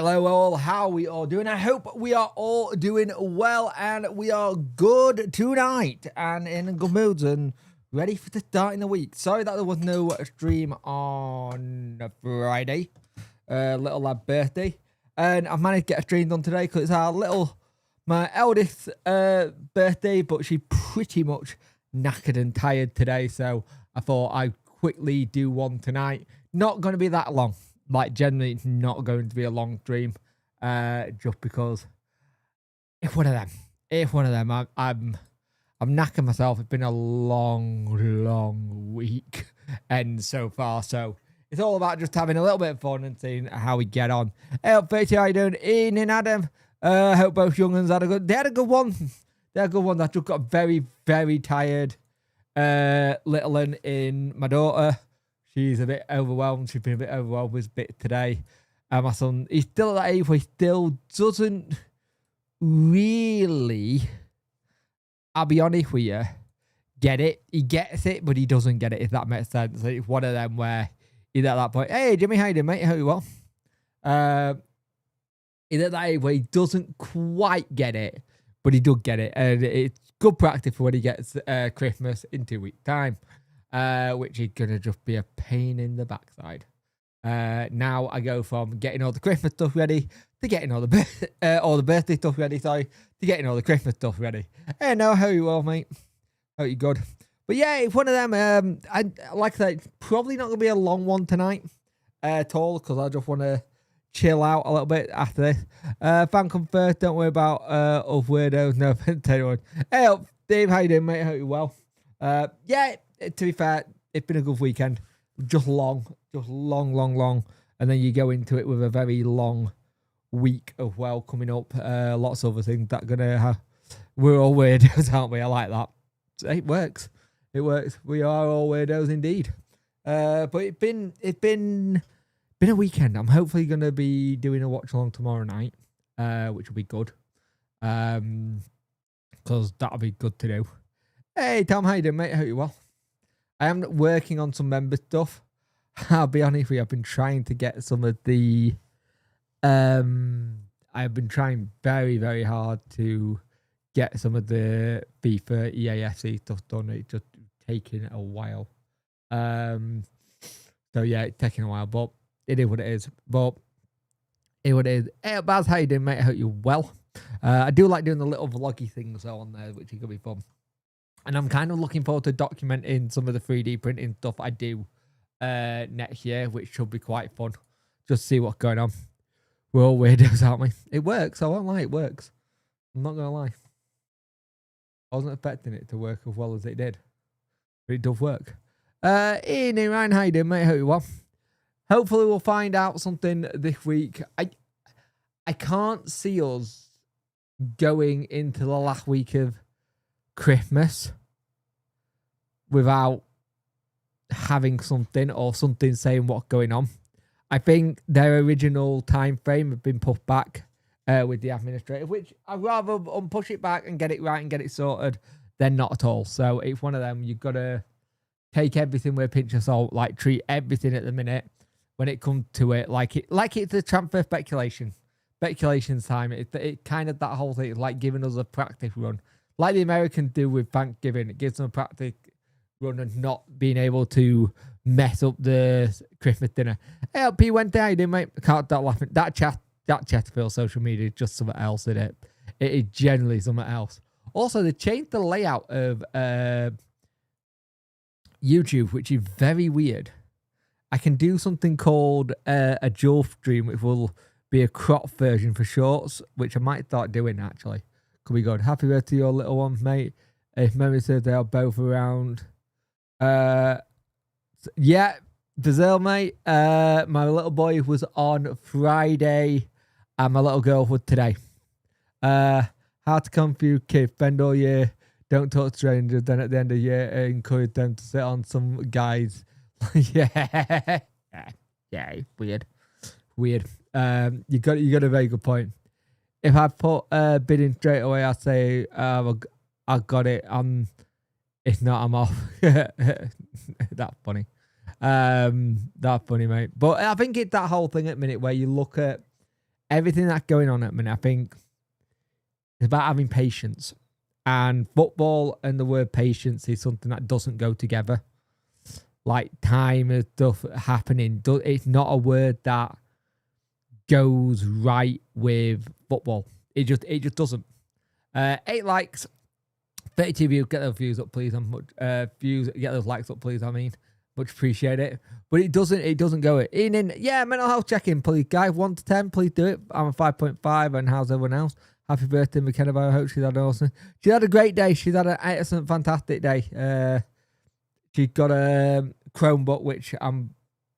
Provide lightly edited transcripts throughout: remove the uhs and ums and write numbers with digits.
Hello all, how are we all doing? I hope we are all doing well and we are good tonight and in good moods and ready for the start in the week. Sorry that there was no stream on Friday, little lad birthday, and I've managed to get a stream done today because it's my eldest birthday, but she's pretty much knackered and tired today, so I thought I'd quickly do one tonight. Not going to be that long. Like, generally, it's not going to be a long stream, just because if one of them, I'm knacking myself. It's been a long week, and so far, so it's all about just having a little bit of fun and seeing how we get on. Hey up, Betty, how you doing? Evening, Adam. I hope both young uns had a good. They had a good one. I just got very tired. Little one in my daughter. She's a bit overwhelmed. She's been a bit overwhelmed with bit today. My son, he's still at that age where he still doesn't really, I'll be honest with you, get it. He gets it, but he doesn't get it, if that makes sense. It's one of them where he's at that point, hey, Jimmy, how you doing, mate? How you well? He's at that age where he doesn't quite get it, but he does get it. And it's good practice for when he gets Christmas in 2 weeks' time. Which is going to just be a pain in the backside. Now I go from getting all the Christmas stuff ready to getting all the birthday stuff ready, to getting all the Christmas stuff ready. Hey, no, how you well, mate? Hope you good. But yeah, it's one of them, like I said, it's probably not going to be a long one tonight at all, because I just want to chill out a little bit after this. Fan come first, don't worry about other weirdos. No, tell you what. Hey up, Dave, how you doing, mate? Hope you well. Yeah, to be fair, it's been a good weekend. Just long. And then you go into it with a very long week of well coming up. Lots of other things that are going to have. We're all weirdos, aren't we? I like that. It works. We are all weirdos indeed. But it's been a weekend. I'm hopefully going to be doing a watch along tomorrow night, which will be good. Because that'll be good to do. Hey, Tom, how you doing, mate? Hope you well. I am working on some member stuff. I'll be honest with you, I've been trying to get some of the... I've been trying very hard to get some of the FIFA EAFC stuff done. It's just taking a while. So yeah, it's taking a while, but it is what it is. Hey, Baz, how you doing, mate? I hope you're well. I do like doing the little vloggy things on there, which is going to be fun. And I'm kind of looking forward to documenting some of the 3D printing stuff I do next year, which should be quite fun. Just see what's going on. We're all weirdos, aren't we? It works. I won't lie, it works. I'm not going to lie. I wasn't expecting it to work as well as it did. But it does work. Ian, Ryan, how you doing, mate? Hope you well. Hopefully we'll find out something this week. I can't see us going into the last week of Christmas without having something or something saying what's going on. I think their original time frame have been pushed back with the administrator, which I'd rather push it back and get it right and get it sorted than not at all. So it's one of them, you've got to take everything with a pinch of salt, like treat everything at the minute when it comes to it like it's a transfer speculations time. It kind of, that whole thing is like giving us a practice run. Like the Americans do with Thanksgiving, it gives them a practice run and not being able to mess up the Christmas dinner. Hey, LP, when how you doing, mate? I can't stop laughing. That Chesterfield social media is just something else, isn't it? It is generally something else. Also, they changed the layout of YouTube, which is very weird. I can do something called a dual stream, which will be a crop version for shorts, which I might start doing actually. Could be good. Happy birthday to your little one, mate. If memory serves, they are both around. Yeah, Brazil, mate. My little boy was on Friday, and my little girl was today. Hard to come for you, kid. Spend all year. Don't talk to strangers. Then at the end of the year, encourage them to sit on some guys. Yeah, weird. You got a very good point. If I put bidding straight away, I'd say I got it. If not, I'm off. That's funny. That's funny, mate. But I think it's that whole thing at the minute where you look at everything that's going on at the minute, I think it's about having patience. And football and the word patience is something that doesn't go together. Like time and stuff happening, it's not a word that goes right with football. It just doesn't. 8 likes, 32 views. Get those views up, please. Views. Get those likes up, please. I mean, much appreciate it. But it doesn't go. Ian, yeah, mental health check-in, please, guys. 1 to 10, please do it. I'm a 5.5, and how's everyone else? Happy birthday, McKenna. I hope she's had an awesome. She had a great day. She's had an excellent, fantastic day. She got a Chromebook, which I'm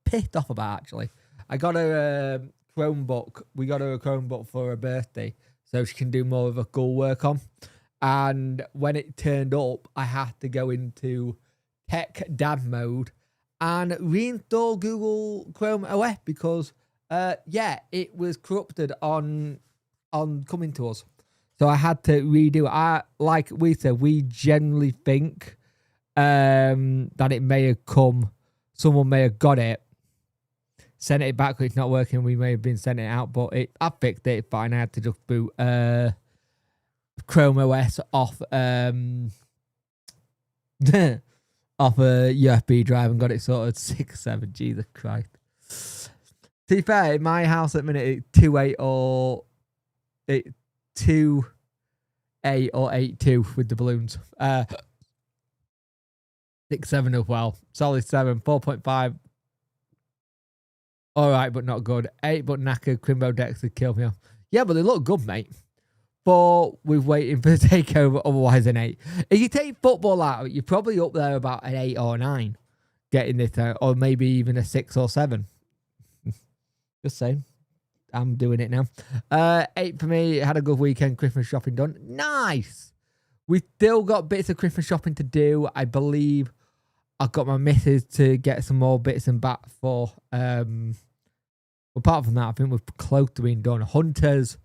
pissed off about, actually. I got her a Chromebook. We got her a Chromebook for her birthday, so she can do more of her school work on. And when it turned up, I had to go into tech dad mode and reinstall Google Chrome OS because, it was corrupted on coming to us. So I had to redo it. Like we said, we generally think that it may have come, someone may have got it, sent it back, it's not working, we may have been sending it out, but I fixed it, fine. I had to just boot Chrome OS off off a USB drive and got it sorted. 6.7, Jesus Christ. To be fair, in my house at the minute, it's 2.8 or 2.8 or 8.2 with the balloons. 6.7 as well. Solid 7, 4.5. All right, but not good. 8, but knackered. Crimbo Dexter killed me off. Yeah, but they look good, mate. But we're waiting for the takeover, otherwise an 8. If you take football out, you're probably up there about an 8 or 9 getting this out, or maybe even a 6 or 7. Just saying. I'm doing it now. 8 for me. Had a good weekend. Christmas shopping done. Nice. We still got bits of Christmas shopping to do. I believe I've got my missus to get some more bits and bats for. Apart from that, I think we're close to being done. Hunter's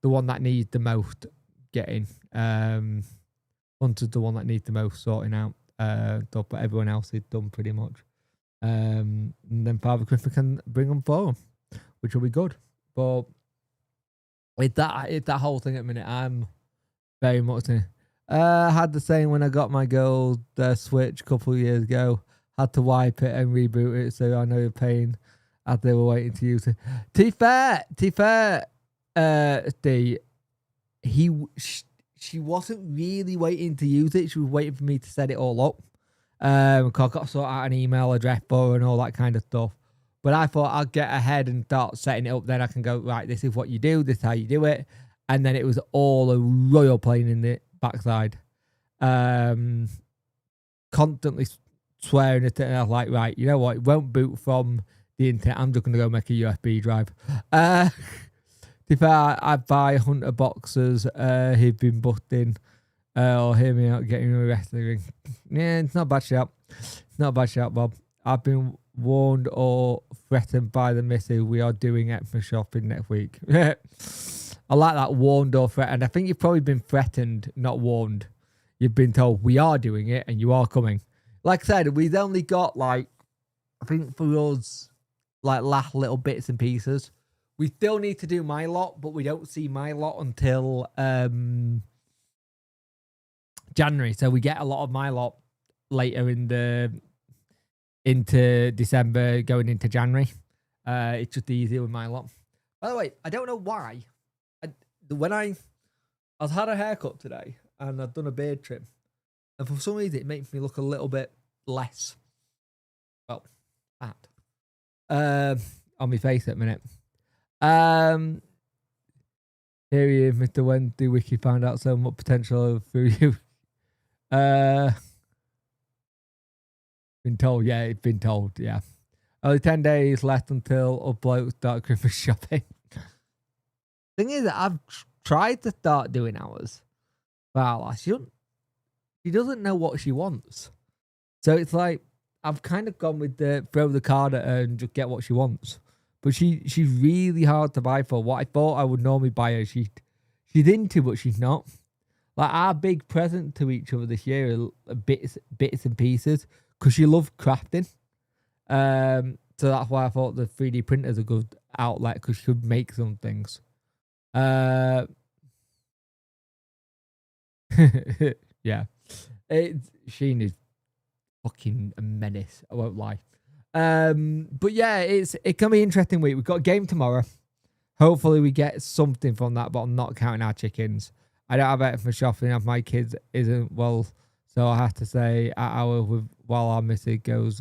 the one that needs the most getting. Hunter's the one that needs the most sorting out. But everyone else is done pretty much. And then Father Christmas can bring them for them, which will be good. But with that whole thing at the minute, I'm very much in. Had the same when I got my girl Switch a couple of years ago. Had to wipe it and reboot it, so I know the pain as they were waiting to use it. To be fair, she wasn't really waiting to use it. She was waiting for me to set it all up. Because I got to sort out an email address for her and all that kind of stuff. But I thought I'd get ahead and start setting it up. Then I can go, right, this is what you do. This is how you do it. And then it was all a royal pain in the backside. Constantly swearing at it. And I was like, right, you know what? It won't boot from the internet. I'm just going to go make a USB drive. To be fair, I buy Hunter boxes. He'd been busting. Or hear me out, getting arrested. The ring. Yeah, it's not a bad shout. It's not a bad shout, Bob. I've been warned or threatened by the missus. We are doing extra shopping next week. I like that, warned or threatened. I think you've probably been threatened, not warned. You've been told we are doing it and you are coming. Like I said, we've only got I think for us, last little bits and pieces. We still need to do my lot, but we don't see my lot until January. So we get a lot of my lot later into December, going into January. It's just easier with my lot. By the way, I don't know why. I've had a haircut today and I've done a beard trim, and for some reason it makes me look a little bit less, fat on my face at the minute. Here he is, Mr. Wednesday. Wiki found out so much potential through you. Been told, yeah, it's been told, yeah. Only 10 days left until upload start Christmas shopping. Thing is, I've tried to start doing hours. Well, she doesn't know what she wants. So it's like, I've kind of gone with the throw the card at her and just get what she wants. But she's really hard to buy for. What I thought I would normally buy her, she's into, but she's not. Like, our big present to each other this year are bits and pieces, because she loves crafting. So that's why I thought the 3D printer is a good outlet, because she could make some things. Yeah. Sheen is fucking a menace. I won't lie. But yeah, it can be an interesting week. We've got a game tomorrow. Hopefully we get something from that, but I'm not counting our chickens. I don't have anything for shopping. If my kids isn't well, so I have to say while our missy goes.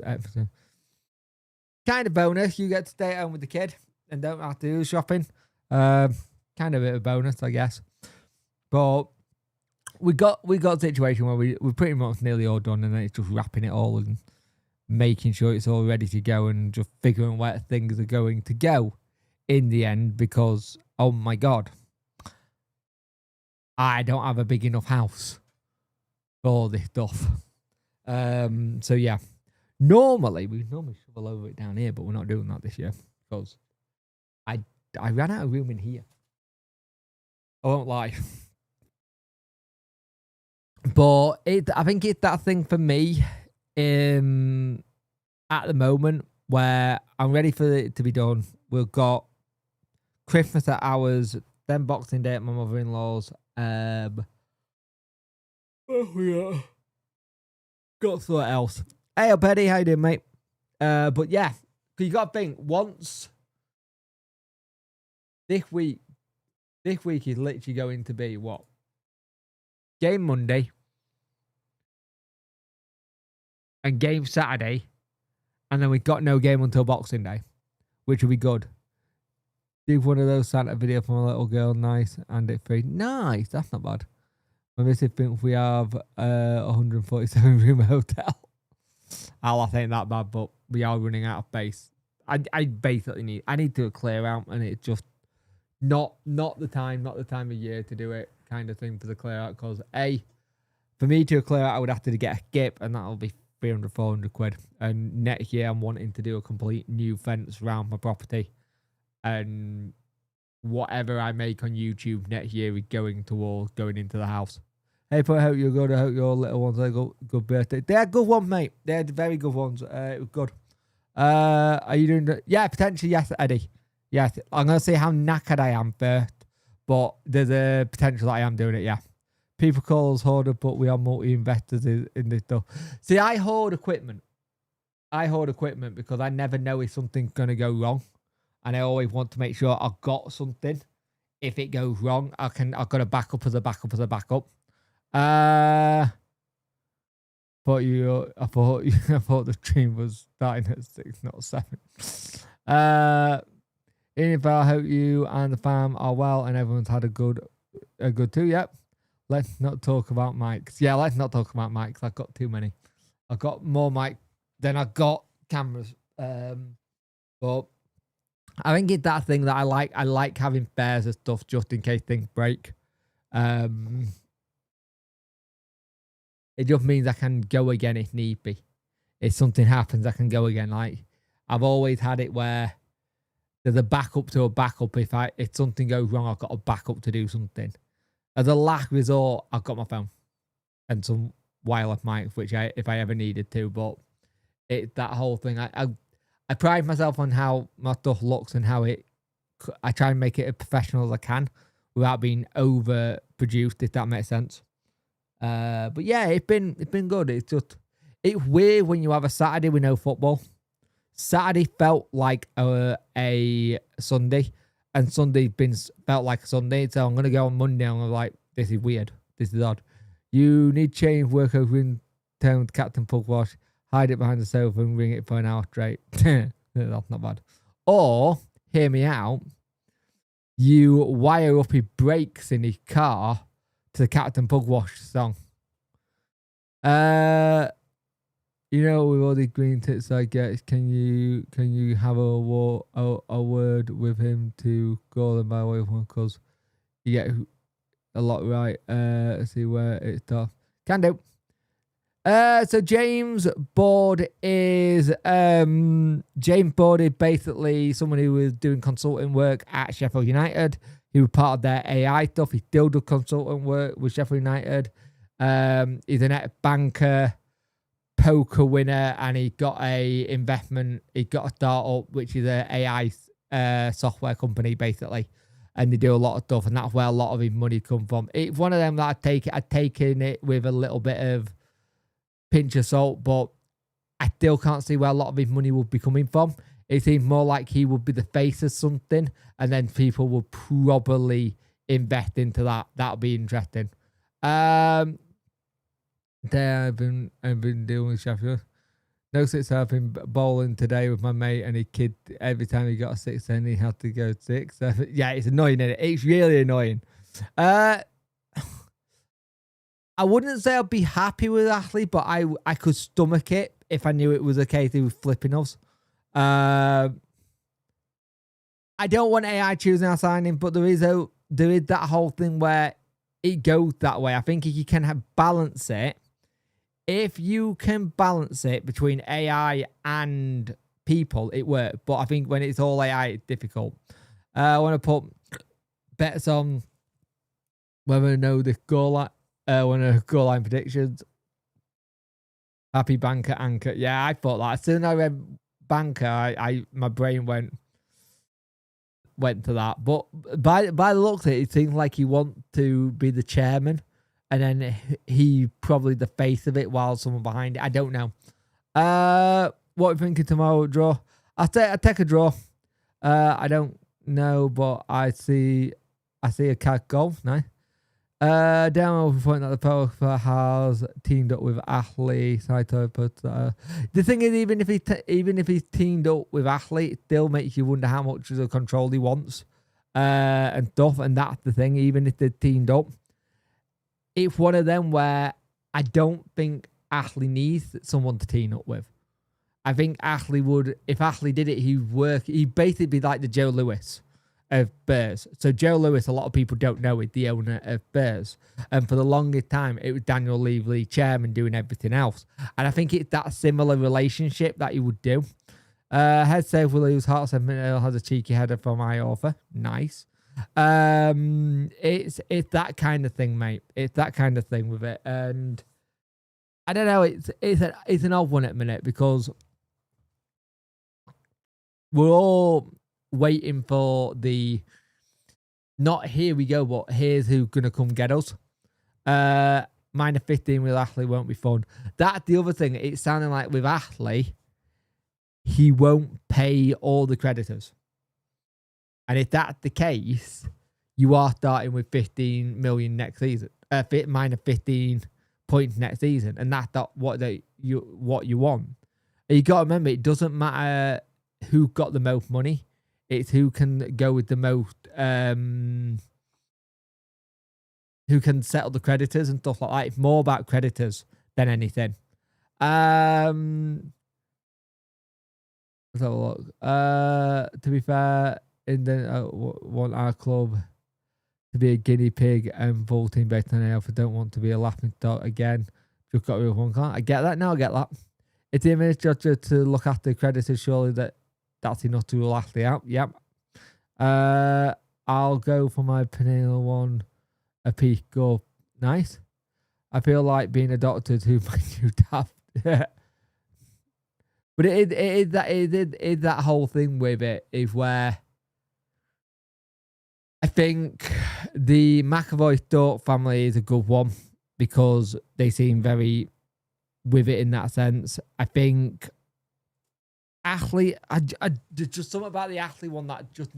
Kind of bonus. You get to stay at home with the kid and don't have to do shopping. Kind of a bit of a bonus, I guess. But we got a situation where we're pretty much nearly all done, and then it's just wrapping it all and making sure it's all ready to go and just figuring where things are going to go in the end, because oh my god, I don't have a big enough house for all this stuff. So yeah, we normally shovel over it down here, but we're not doing that this year because I ran out of room in here. I won't lie. But I think it's that thing for me at the moment where I'm ready for it to be done. We've got Christmas at ours, then Boxing Day at my mother-in-law's. Got something else. Hey up, Eddie, how you doing, mate? But yeah, you got to think, once this week is literally going to be what? Game Monday and game Saturday, and then we got no game until Boxing Day, which will be good. Did one of those Santa video from a little girl, nice, and it free. Nice, that's not bad. My missus thinks we have 147 room hotel. I think that bad, but we are running out of space. I basically need to clear out, and it's just not the time of year to do it, kind of thing, for the clear out. Because for me to clear out, I would have to get a skip, and that'll be 300, 400 quid. And next year, I'm wanting to do a complete new fence around my property, and whatever I make on YouTube next year is going towards going into the house. Hey, but I hope you're good. I hope your little ones had a good birthday. They're good ones, mate. They're very good ones. It was good. Are you doing? Yeah, potentially yes, Eddie. Yes, I'm gonna say how knackered I am first, but there's a potential that I am doing it. Yeah, people call us hoarder, but we are multi-investors in this stuff. See, I hoard equipment. Because I never know if something's gonna go wrong, and I always want to make sure I've got something. If it goes wrong, I've got a backup as a backup. I thought the stream was starting at 6, not 7. If I hope you and the fam are well and everyone's had a good too. Yep. Let's not talk about mics. Yeah, let's not talk about mics. I've got too many. I've got more mics than I've got cameras. But I think it's that thing that I like. I like having spares and stuff just in case things break. It just means I can go again if need be. If something happens, I can go again. Like, I've always had it where there's a backup to a backup. If something goes wrong, I've got a backup to do something. As a last resort, I've got my phone and some wireless mics, which if I ever needed to. But that whole thing, I pride myself on how my stuff looks and how I try and make it as professional as I can without being overproduced, if that makes sense. But yeah, it's been good. It's weird when you have a Saturday with no football. Saturday felt like a Sunday, and Sunday felt like a Sunday. So I'm gonna go on Monday and I'm like, this is weird. This is odd. You need change, work over in town with Captain Pugwash, hide it behind the sofa and ring it for an hour straight. That's not bad. Or hear me out. You wire up his brakes in his car to the Captain Pugwash song. You know, with all the green tits I get, can you have a word with him to call him by way of one? Because you get a lot right. See where it starts. Can do. So James Board is basically someone who was doing consulting work at Sheffield United. He was part of their AI stuff. He still does consultant work with Sheffield United. He's a net banker, poker winner, and he got a investment. He got a startup, which is an AI software company, basically. and they do a lot of stuff, and that's where a lot of his money come from. It's one of them that I'd taken it with a little bit of pinch of salt, but I still can't see where a lot of his money would be coming from. It seems more like he would be the face of something, and then people would probably invest into that. That'll be interesting. There I've been dealing with Sheffield. No six. I've been bowling today with my mate, and he kid every time he got a six, then he had to go 6. Yeah, it's annoying, isn't it? It's really annoying. I wouldn't say I'd be happy with Ashley, but I could stomach it if I knew it was a case he was flipping us. I don't want AI choosing our signing, but there is that whole thing where it goes that way. I think if you can balance it, if you can balance it between AI and people, it works. But I think when it's all AI, it's difficult. I want to put bets on whether I know the goal line. One of the goal line predictions. Happy banker anchor. Yeah, I thought that. As soon as I read banker, my brain went to that. But by the looks of it, it seems like he wants to be the chairman, and then he probably the face of it while someone behind it. I don't know. What are you thinking tomorrow? Draw? I take a draw. I don't know, but I see a cat goal. Nice. Down point that the power has teamed up with Ashley. The thing is, even if he's teamed up with Ashley, it still makes you wonder how much of the control he wants and stuff. And that's the thing. Even if they're teamed up, it's one of them where I don't think Ashley needs someone to team up with. I think Ashley would, if Ashley did it, he'd basically be like the Joe Lewis of Bears. So Joe Lewis, a lot of people don't know, is the owner of Bears. And for the longest time, it was Daniel Levy, chairman, doing everything else. And I think it's that similar relationship that he would do. Head save will lose. Heart sentiment has a cheeky header from Iorfa. Nice. It's that kind of thing, mate. It's that kind of thing with it. And I don't know, it's an odd one at the minute because we're all waiting for the not here we go, but here's who's gonna come get us. Minor 15 with Ashley won't be fun. That's the other thing. It's sounding like with Ashley, he won't pay all the creditors. And if that's the case, you are starting with 15 million next season. Minor 15 points next season, and that's not what you want. And you got to remember, it doesn't matter who got the most money; it's who can go with the most, who can settle the creditors and stuff like that. It's more about creditors than anything. Let's have a look. To be fair, in the want our club to be a guinea pig and full team based on health. I don't want to be a laughing stock again. Just got rid of one client. I get that. No, I get that. It's the administrator to look after creditors. Surely that's enough to rule Ashley out. Yep. I'll go for my Penal one. A peak go. Nice. I feel like being a doctor to my new daft. But it is that whole thing with it is where I think the McAvoy Stork family is a good one because they seem very with it in that sense. I think Ashley, there's just something about the Ashley one that just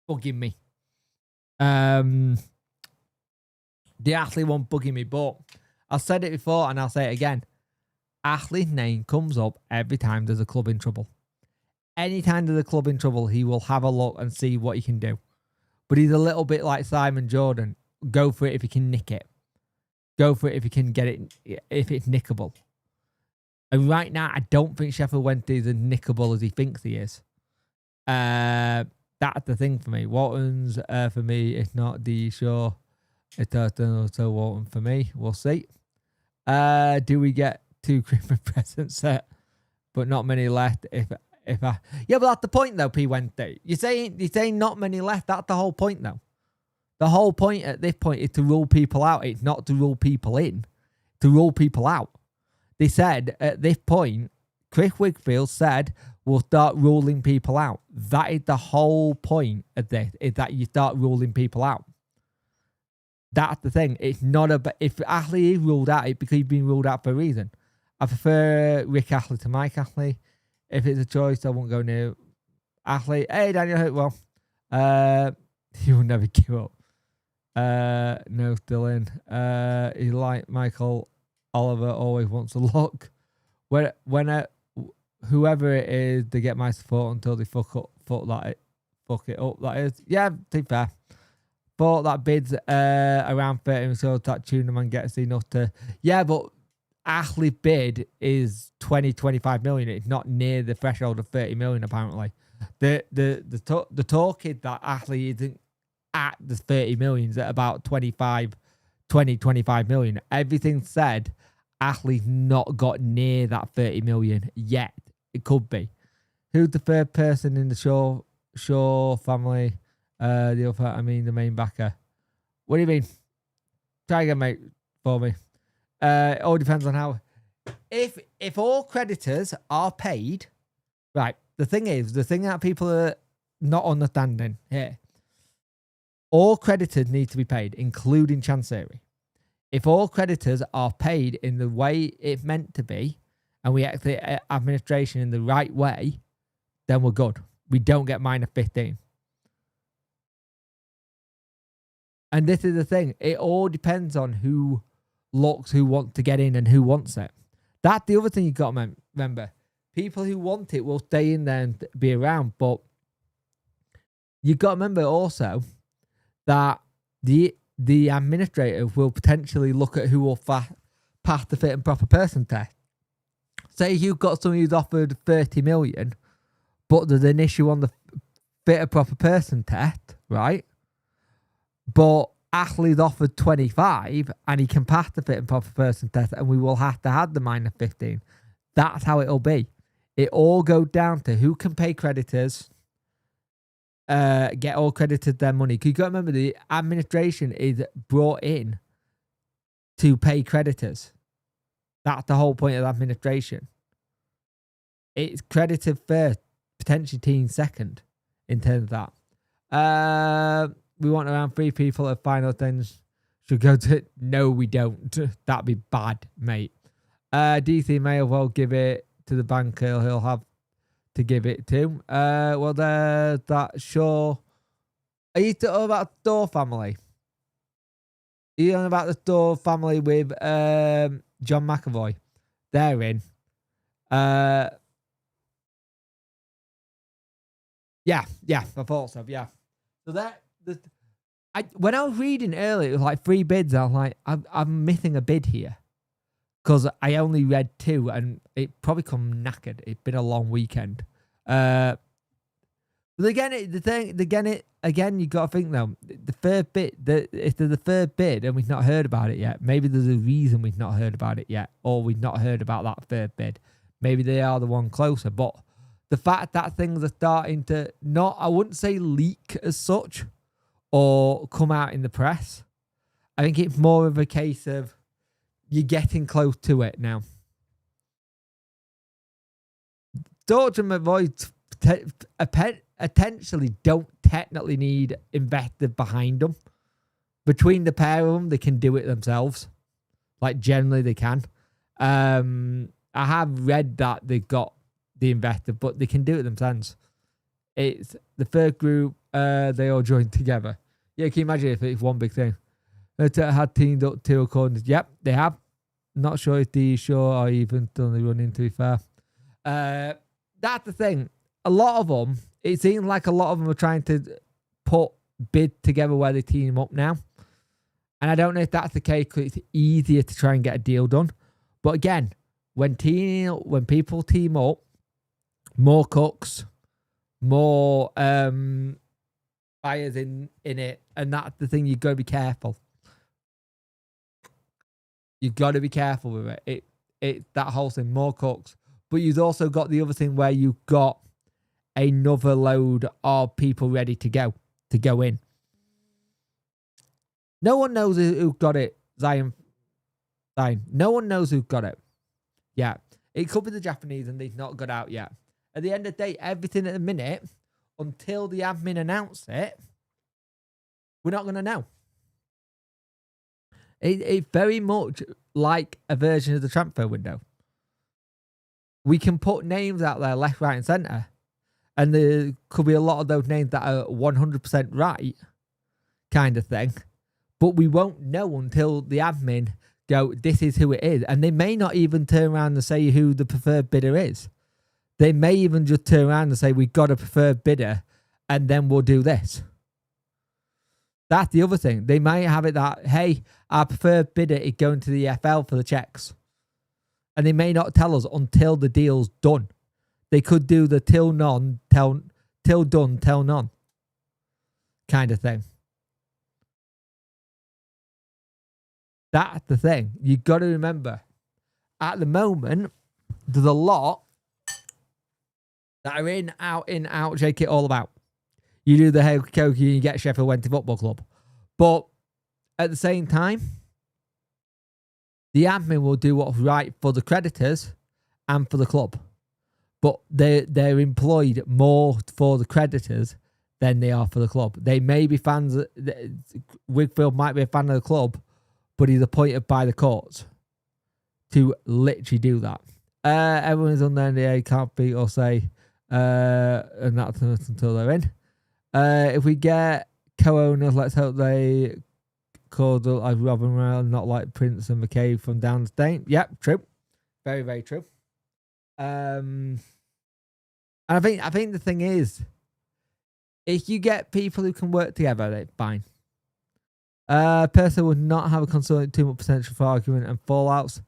bugging me. The Ashley one bugging me, but I've said it before and I'll say it again. Ashley's name comes up every time there's a club in trouble. Anytime there's a club in trouble, he will have a look and see what he can do. But he's a little bit like Simon Jordan. Go for it if you can nick it. Go for it if you can get it, if it's nickable. And right now, I don't think Sheffield Wednesday is as nickable as he thinks he is. That's the thing for me. Walton's for me, if not the sure. It's also Walton for me. We'll see. Do we get 2 Christmas presents set? But not many left. Yeah, but that's the point though, P Wednesday. You're saying not many left. That's the whole point though. The whole point at this point is to rule people out. It's not to rule people in. To rule people out. They said at this point, Chris Wigfield said, will start ruling people out. That is the whole point of this, is that you start ruling people out. That's the thing. It's not about, if Ashley is ruled out, it's because he's been ruled out for a reason. I prefer Rick Ashley to Mike Ashley. If it's a choice, I won't go near Ashley. Hey, Daniel, well, he will never give up. No, still in. He like Michael Oliver always wants to look. Whoever it is, they get my support until they fuck it up. That is, yeah, to be fair. But that bid's around 30, so that tuna man gets enough to, yeah, but Ashley's bid is 20-25 million. It's not near the threshold of 30 million apparently. The talk is that Ashley isn't at the 30 millions, at about 25 million. Everything said, Ashley's not got near that 30 million yet. It could be. Who's the third person in the Shaw family? The main backer. What do you mean? Try again, mate, for me. It all depends on how. If all creditors are paid, right? The thing that people are not understanding here. All creditors need to be paid, including Chancery. If all creditors are paid in the way it's meant to be, and we act the administration in the right way, then we're good. We don't get -15. And this is the thing. It all depends on who wants to get in and who wants it. That's the other thing you've got to remember. People who want it will stay in there and be around. But you've got to remember also that the administrator will potentially look at who will pass the fit and proper person test. Say you've got someone who's offered 30 million, but there's an issue on the fit and proper person test, right? But Ashley's offered 25 and he can pass the fit and proper person test, and we will have to have the -15. That's how it'll be. It all goes down to who can pay creditors, get all creditors their money. Because you've got to remember, the administration is brought in to pay creditors. That's the whole point of the administration. It's credited first, potentially team second in terms of that. We want around 3 people at final things should go to. No, we don't. That'd be bad, mate. DC may as well give it to the banker he'll have to give it to. Well, there's that. Sure. Are you talking about the Store family? Are you talking about the Store family with John McAvoy? They're in. Yeah, I thought so. Yeah. So that. When I was reading earlier, it was like 3 bids. I was like, I'm missing a bid here because I only read 2, and it probably come knackered. It's been a long weekend. But again, you got to think though. The third bid, if there's the third bid and we've not heard about it yet, maybe there's a reason we've not heard about it yet, or we've not heard about that third bid. Maybe they are the one closer. But the fact that things are starting to not, I wouldn't say leak as such, or come out in the press. I think it's more of a case of you're getting close to it now. George and McVoy potentially don't technically need investors behind them. Between the pair of them, they can do it themselves. Like, generally they can. I have read that they've got the investor, but they can do it themselves. It's the third group, they all joined together. Yeah, can you imagine if it's one big thing? They had teamed up 2 according to, yep, they have. Not sure if the sure or even done the running, to be fair. That's the thing. A lot of them, it seems like a lot of them are trying to put bid together where they team up now. And I don't know if that's the case because it's easier to try and get a deal done. But again, when people team up, more cooks, more buyers in it, and that's the thing. You've got to be careful. You've got to be careful with it. It that whole thing, more cooks. But you've also got the other thing where you've got another load of people ready to go in. No one knows who got it, Zion. No one knows who got it. Yeah. It could be the Japanese and they've not got out yet. At the end of the day, everything at the minute, until the admin announce it, we're not going to know. It's very much like a version of the transfer window. We can put names out there left, right, and centre. And there could be a lot of those names that are 100% right, kind of thing. But we won't know until the admin go, this is who it is. And they may not even turn around and say who the preferred bidder is. They may even just turn around and say, we've got a preferred bidder, and then we'll do this. That's the other thing. They might have it that, hey, our preferred bidder is going to the FL for the checks. And they may not tell us until the deal's done. They could do the till done, tell none kind of thing. That's the thing. You got to remember, at the moment, there's a lot that are in, out, shake it all about. You do the hokey and you get Sheffield Wednesday Football Club. But at the same time, the admin will do what's right for the creditors and for the club. But they're employed more for the creditors than they are for the club. They may be fans. Wigfield might be a fan of the club, but he's appointed by the courts to literally do that. Everyone's on the NDA, can't beat or say, and that's until they're in. If we get co-owners, let's hope they called like Robin Rail, not like Prince and McKay from Downstate. Yep, true. Very, very true. And I think the thing is, if you get people who can work together, it's fine. Person would not have a consultant too much potential for argument and fallouts.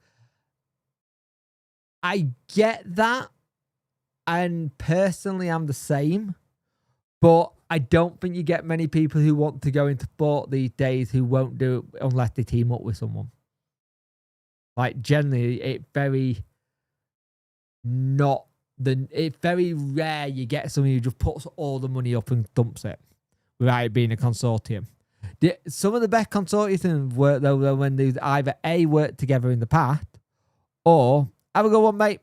I get that, and personally, I'm the same. But I don't think you get many people who want to go into sport these days who won't do it unless they team up with someone. Like, generally, it's very rare you get someone who just puts all the money up and dumps it without it being a consortium. Some of the best consortiums work, though, when they either A, worked together in the past, or have a good one, mate.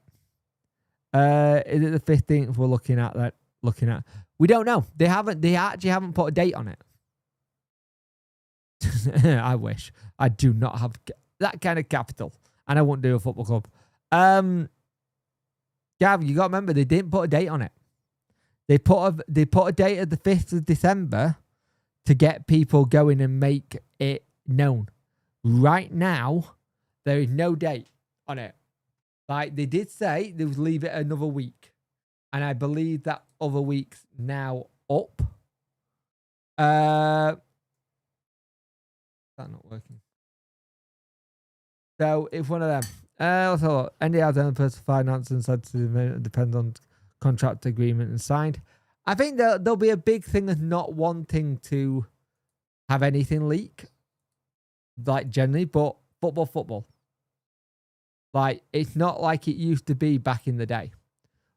Is it the 15th we're looking at? We don't know. They actually haven't put a date on it. I wish. I do not have that kind of capital, and I wouldn't do a football club. Gav, you got to remember, they didn't put a date on it. They put a date of the 5th of December to get people going and make it known. Right now, there is no date on it. Like, they did say they would leave it another week. And I believe that other week's now up. That's not working. So it's one of them. Let's have a look. ND has own personal finance and said to depends on contract agreement and signed. I think there'll be a big thing of not wanting to have anything leak, like generally, but football. Like, it's not like it used to be back in the day,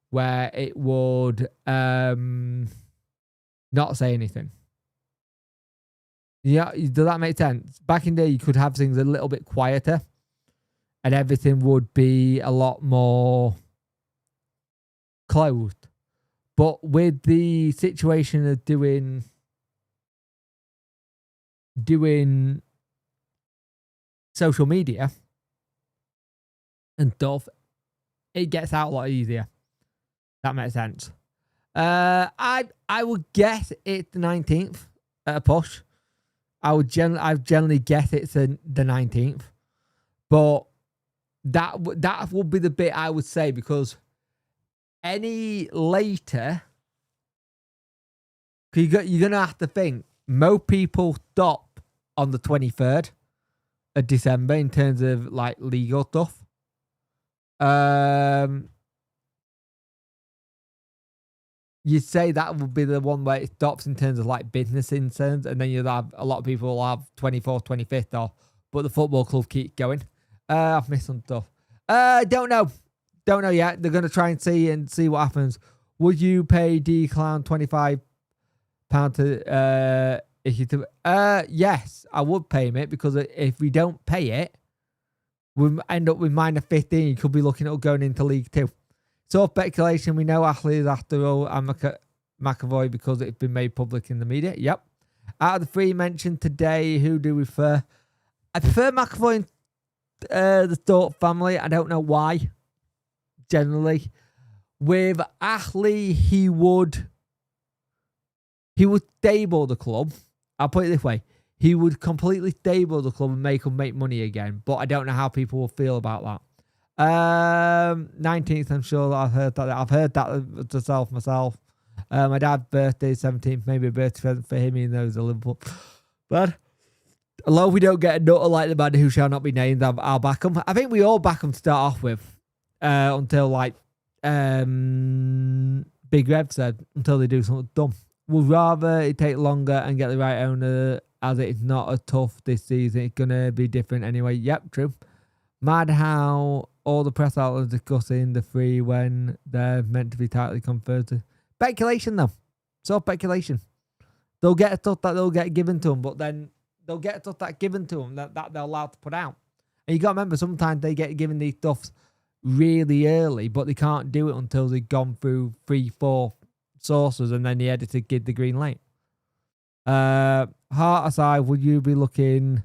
where it would not say anything. Yeah, does that make sense? Back in the day, you could have things a little bit quieter, and everything would be a lot more closed. But with the situation of doing social media and stuff, it gets out a lot easier. That makes sense. I would guess it's the 19th at a push. I generally guess it's the 19th, but that would be the bit I would say, because any later, you're gonna have to think most people stop on the 23rd of December in terms of like legal stuff. You'd say that would be the one where it stops in terms of like business concerns, and then you'll have a lot of people will have 24th, 25th off, but the football club keep going. I've missed some stuff. Don't know yet. They're going to try and see what happens. Would you pay D-Clown £25 to if you yes, I would pay him it, because if we don't pay it, we end up with -15. You could be looking at going into League 2. So speculation, we know Ashley is after all and McAvoy because it's been made public in the media. Yep. Out of the three mentioned today, who do we prefer? I prefer McAvoy and the Thorpe family. I don't know why. Generally, with Ashley, he would stable the club. I'll put it this way: he would completely stable the club and make them make money again. But I don't know how people will feel about that. 19th, I'm sure that I've heard that. I've heard that myself. My dad's birthday, 17th, maybe a birthday present for him. He knows a Liverpool. But although we don't get a nutter like the man who shall not be named, I'll back him. I think we all back him to start off with, until like Big Rev said, until they do something dumb. We'd rather it take longer and get the right owner, as it's not as tough this season. It's gonna be different anyway. Yep, true. Mad how all the press outlets discussing the three when they're meant to be tightly converted. Speculation though. So speculation. They'll get stuff that they'll get given to them, but then they'll get stuff that's given to them that they're allowed to put out. And you got to remember, sometimes they get given these stuffs really early, but they can't do it until they've gone through 3-4 sources and then the editor give the green light. Heart aside, would you be looking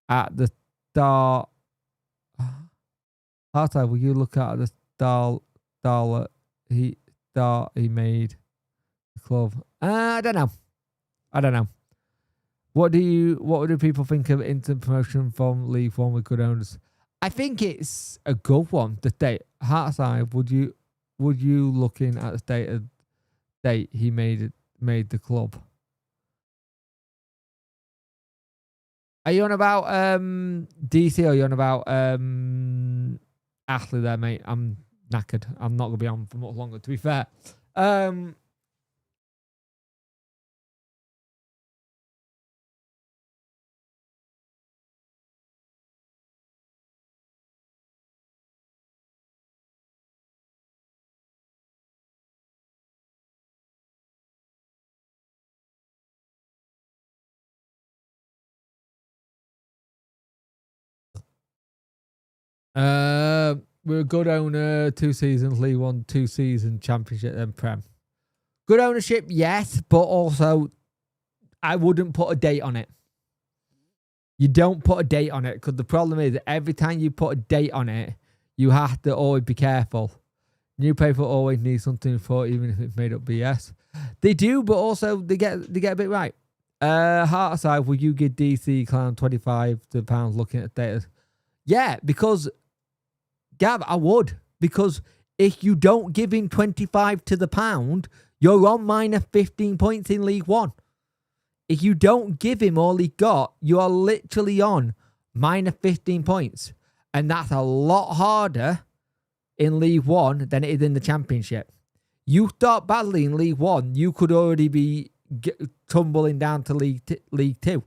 at the start? Outside, will you look at the start he made the club? I don't know. What do people think of instant promotion from League One with good owners? I think it's a good one. The date, Heartside, would you looking at the date he made the club? Are you on about DC or are you on about Ashley there, mate? I'm knackered. I'm not gonna be on for much longer, to be fair. We're a good owner, 2 seasons, League One, 2 season championship, then Prem. Good ownership, yes, but also I wouldn't put a date on it. You don't put a date on it because the problem is every time you put a date on it, you have to always be careful. New paper always needs something for it, even if it's made up BS. They do, but also they get a bit right. Heart aside, would you give DC Clown £25 looking at data? Yeah, because Gav, I would. Because if you don't give him 25 to the pound, you're on minus 15 points in League One. If you don't give him all he got, you are literally on minus 15 points. And that's a lot harder in League One than it is in the Championship. You start badly in League One, you could already be tumbling down to League Two.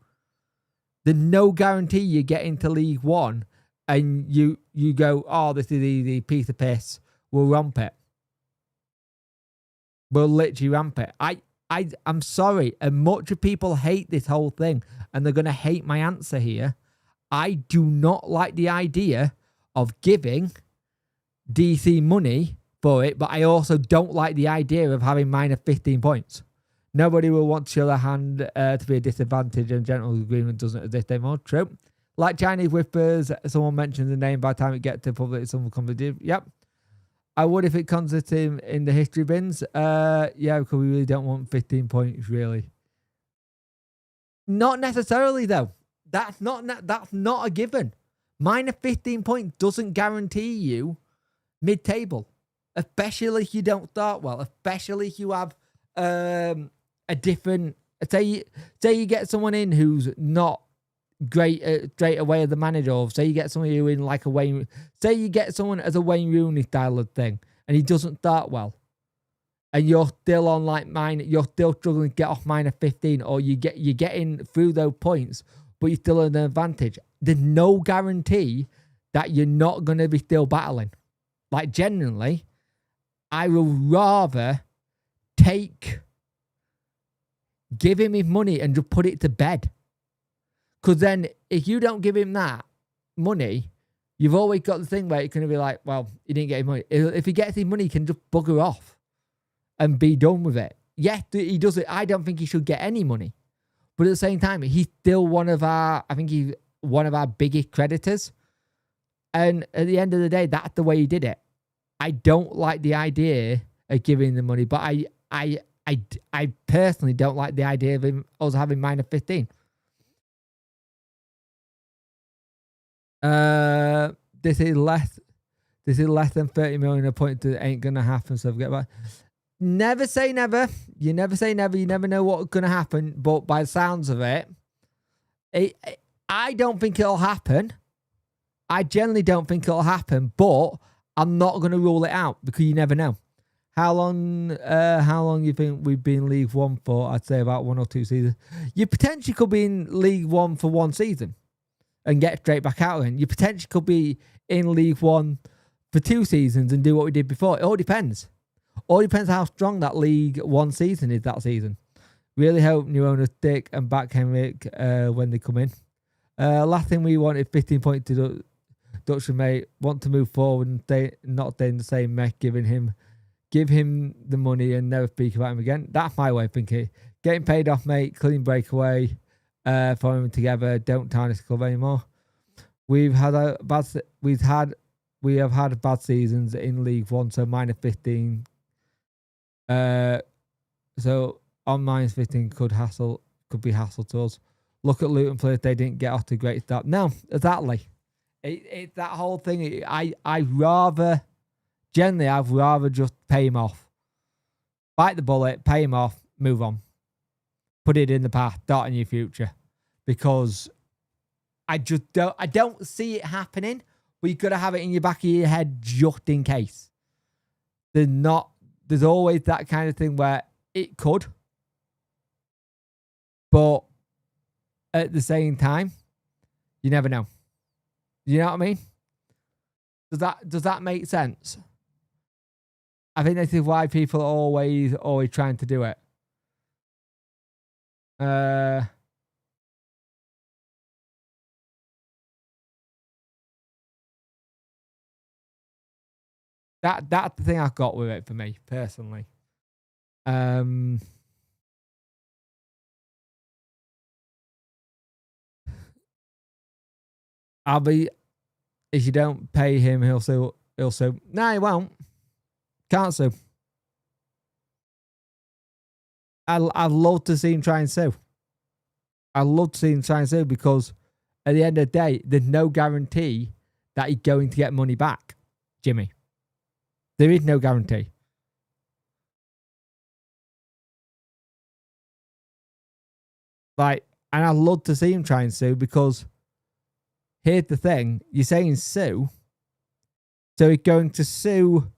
There's no guarantee you get into League One and you go, oh, this is easy, piece of piss, we'll ramp it. We'll literally ramp it. I'm sorry, and much of people hate this whole thing, and they're going to hate my answer here. I do not like the idea of giving DC money for it, but I also don't like the idea of having minus 15 points. Nobody will want to show their hand to be a disadvantage, and general agreement doesn't exist anymore. True. Like Chinese whispers, someone mentions the name, by the time it gets to public, someone comes to do. Yep. I would if it consists him in the history bins. Yeah, because we really don't want 15 points, really. Not necessarily, though. That's not a given. Minus 15 points doesn't guarantee you mid-table. Especially if you don't start well. Especially if you have a different... Say you get someone in who's not great straight away as the manager, or say you get someone who in like a Wayne, say you get someone as a Wayne Rooney style of thing and he doesn't start well and you're still on like mine, you're still struggling to get off minus 15, or you're getting through those points but you're still at an advantage. There's no guarantee that you're not going to be still battling. Like genuinely, I will rather give him his money and just put it to bed. Because then, if you don't give him that money, You've always got the thing where it's going to be like, well, he didn't get his money. If he gets his money, he can just bugger off and be done with it. Yeah, he does it. I don't think he should get any money. But at the same time, he's still I think he's one of our biggest creditors. And at the end of the day, that's the way he did it. I don't like the idea of giving the money, but I personally don't like the idea of us having minus 15. This is less than 30 million a point that ain't gonna happen, so forget about it. Never say never. You never say never. You never know what's gonna happen. But by the sounds of it, I don't think it'll happen. I generally don't think it'll happen, but I'm not gonna rule it out because you never know. How long you think we've been in League One for? I'd say about 1 or 2 seasons. You potentially could be in League One for 1 season and get straight back out again. You potentially could be in League One for 2 seasons and do what we did before. It all depends. All depends how strong that League One season is that season. Really hope new owners stick and back Henrik when they come in. Last thing we wanted, 15-point deduction, mate. Want to move forward and not stay in the same mess, give him the money and never speak about him again. That's my way of thinking. Getting paid off, mate. Clean breakaway. For him together. Don't tarnish the club anymore. We have had bad seasons in League One, so minus 15. So on minus 15 could be hassle to us. Look at Luton players; they didn't get off to a great start. No, exactly. It's that whole thing. I'd rather just pay him off, bite the bullet, pay him off, move on, put it in the past, start a new future, because I don't see it happening. But you've got to have it in your back of your head just in case. There's always that kind of thing where it could, but at the same time, you never know. You know what I mean? Does that make sense? I think this is why people are always trying to do it. That's the thing I've got with it for me personally. If you don't pay him, he'll sue. No, he won't. Can't sue. I'd love to see him try and sue. I'd love to see him try and sue because at the end of the day, there's no guarantee that he's going to get money back, Jimmy. There is no guarantee. And I'd love to see him try and sue because here's the thing. You're saying sue. So he's going to sue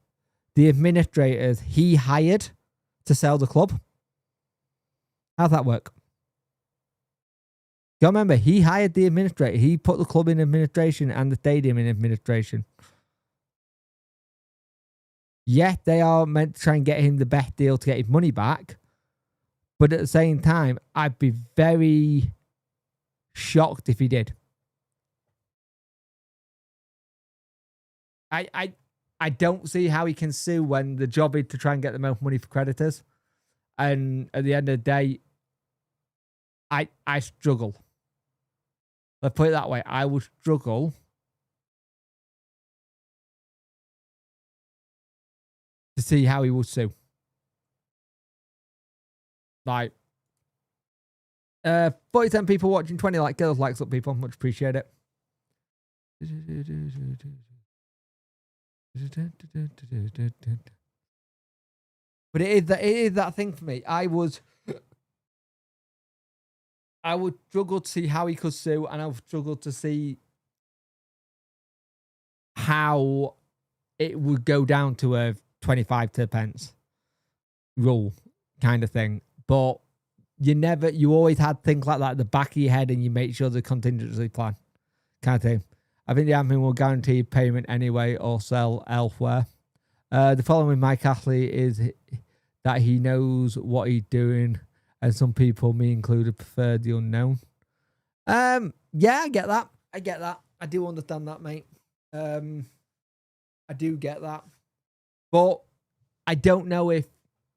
the administrators he hired to sell the club. How's that work? You remember, he hired the administrator. He put the club in administration and the stadium in administration. Yeah, they are meant to try and get him the best deal to get his money back. But at the same time, I'd be very shocked if he did. I don't see how he can sue when the job is to try and get the most money for creditors. And at the end of the day, I struggle. Let's put it that way. I would struggle to see how he would sue. 47 people watching, 20 like girls, likes up, people. Much appreciate it. But it is that thing for me. I would struggle to see how he could sue, and I would struggle to see how it would go down to a 25 pence rule kind of thing. But you always had things like that at the back of your head, and you make sure the contingency plan kind of thing. I think the admin will guarantee payment anyway or sell elsewhere. The following with Mike Ashley is that he knows what he's doing, and some people, me included, prefer the unknown. Yeah, I get that. I do understand that, mate. I do get that. But I don't know if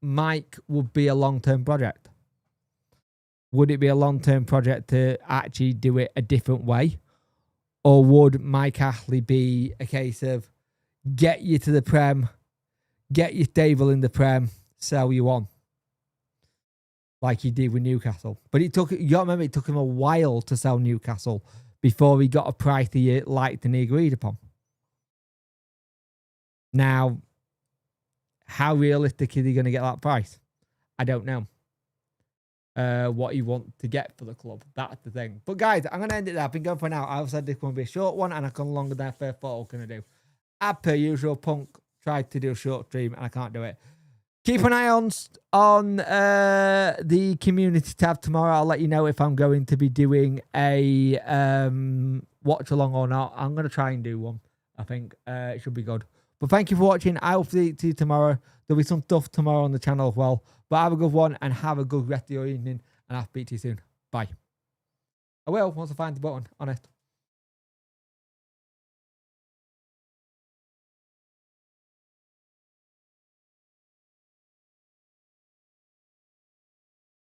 Mike would be a long-term project. Would it be a long-term project to actually do it a different way? Or would Mike Ashley be a case of get you to the Prem, get your stable in the Prem, sell you on? Like he did with Newcastle. But you got to remember, it took him a while to sell Newcastle before he got a price he liked and he agreed upon. Now, how realistic is he going to get that price? I don't know. What he wants to get for the club. That's the thing. But guys, I'm going to end it there. I've been going for an hour. I said this one would be a short one, and I've gone longer than I first thought I was going to do. As per usual, Punk tried to do a short stream, and I can't do it. Keep an eye on the community tab tomorrow. I'll let you know if I'm going to be doing a watch along or not. I'm going to try and do one. I think it should be good. But thank you for watching. I'll see you tomorrow. There'll be some stuff tomorrow on the channel as well. But have a good one and have a good rest of your evening. And I'll speak to you soon. Bye. I will once I find the button. Honest.